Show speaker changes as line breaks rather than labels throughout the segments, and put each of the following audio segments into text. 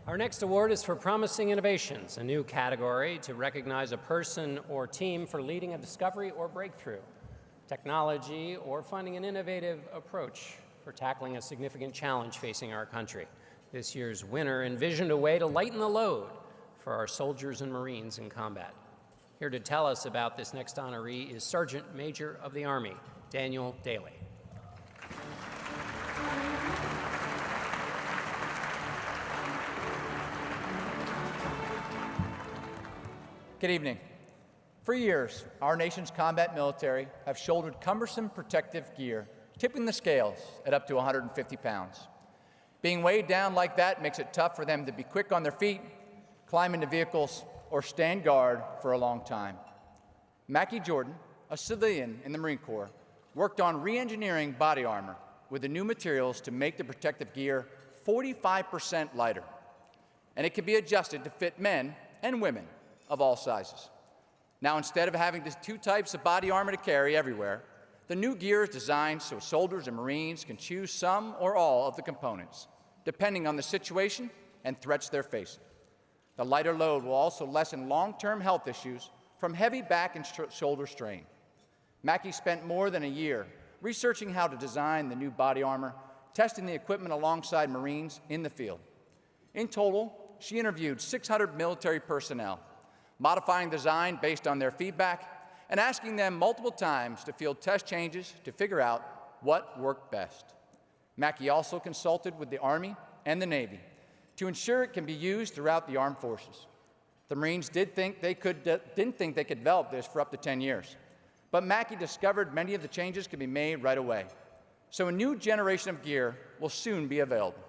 Our next award is for Promising Innovations, a new category to recognize a person or team for leading a discovery or breakthrough, technology, or finding an innovative approach for tackling a significant challenge facing our country. This year's winner envisioned a way to lighten the load for our soldiers and Marines in combat. Here to tell us about this next honoree is Sergeant Major of the Army, Dailey.
Good evening. For years, our nation's combat military have shouldered cumbersome protective gear, tipping the scales at up to 150 pounds. Being weighed down like that makes it tough for them to be quick on their feet, climb into vehicles, or stand guard for a long time. Mackie Jordan, a civilian in the Marine Corps, worked on re-engineering body armor with the new materials to make the protective gear 45% lighter. And it can be adjusted to fit men and women of all sizes. Now, instead of having the two types of body armor to carry everywhere, the new gear is designed so soldiers and Marines can choose some or all of the components, depending on the situation and threats they're facing. The lighter load will also lessen long-term health issues from heavy back and shoulder strain. Mackie spent more than a year researching how to design the new body armor, testing the equipment alongside Marines in the field. In total, she interviewed 600 military personnel, modifying design based on their feedback, and asking them multiple times to field test changes to figure out what worked best. Mackie also consulted with the Army and the Navy to ensure it can be used throughout the armed forces. The Marines didn't think they could develop this for up to 10 years, but Mackie discovered many of the changes could be made right away. So a new generation of gear will soon be available.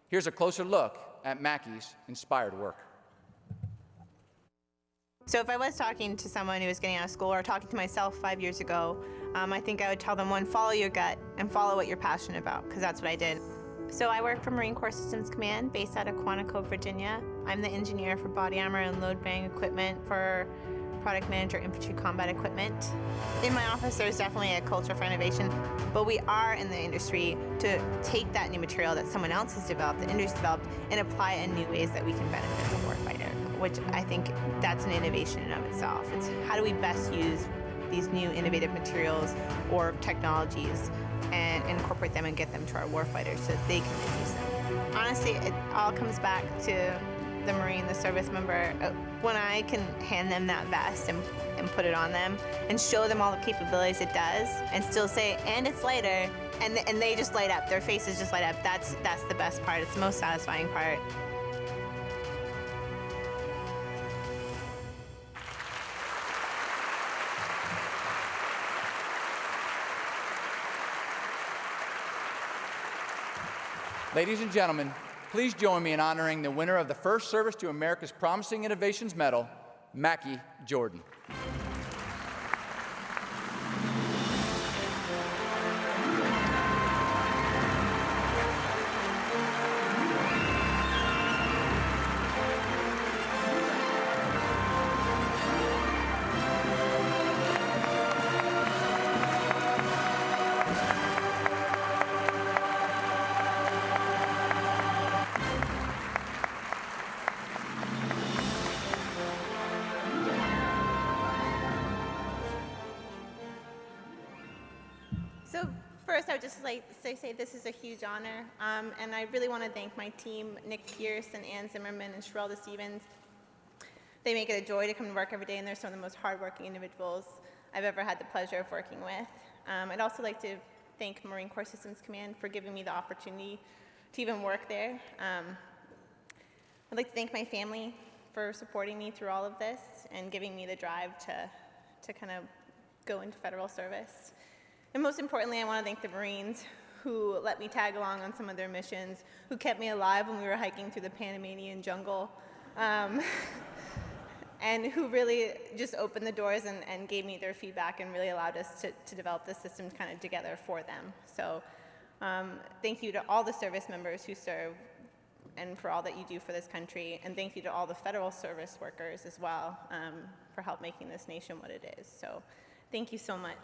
Here's a closer look at Mackie's inspired work.
So if I was talking to someone who was getting out of school or talking to myself 5 years ago, I think I would tell them, one, follow your gut and follow what you're passionate about, because that's what I did. So I work for Marine Corps Systems Command based out of Quantico, Virginia. I'm the engineer for body armor and load bearing equipment for product manager infantry combat equipment. In my office, there's definitely a culture for innovation, but we are in the industry to take that new material that someone else has developed, the industry's developed, and apply it in new ways that we can benefit the warfighter, which I think that's an innovation in and of itself. It's how do we best use these new innovative materials or technologies and incorporate them and get them to our warfighters so that they can use them. Honestly, it all comes back to the Marine, the service member. When I can hand them that vest and put it on them and show them all the capabilities it does and still say, and it's lighter, and they just light up, their faces just light up, that's the best part. It's the most satisfying part.
Ladies and gentlemen, please join me in honoring the winner of the first Service to America's Promising Innovations Medal, Mackie Jordan.
So first, I would just like to say this is a huge honor, and I really want to thank my team, Nick Pierce and Ann Zimmerman and Sherelda Stevens. They make it a joy to come to work every day, and they're some of the most hardworking individuals I've ever had the pleasure of working with. I'd also like to thank Marine Corps Systems Command for giving me the opportunity to even work there. I'd like to thank my family for supporting me through all of this and giving me the drive to kind of go into federal service. And most importantly, I want to thank the Marines who let me tag along on some of their missions, who kept me alive when we were hiking through the Panamanian jungle, and who really just opened the doors and gave me their feedback and really allowed us to develop the system kind of together for them. So thank you to all the service members who serve and for all that you do for this country, and thank you to all the federal service workers as well for help making this nation what it is. So thank you so much.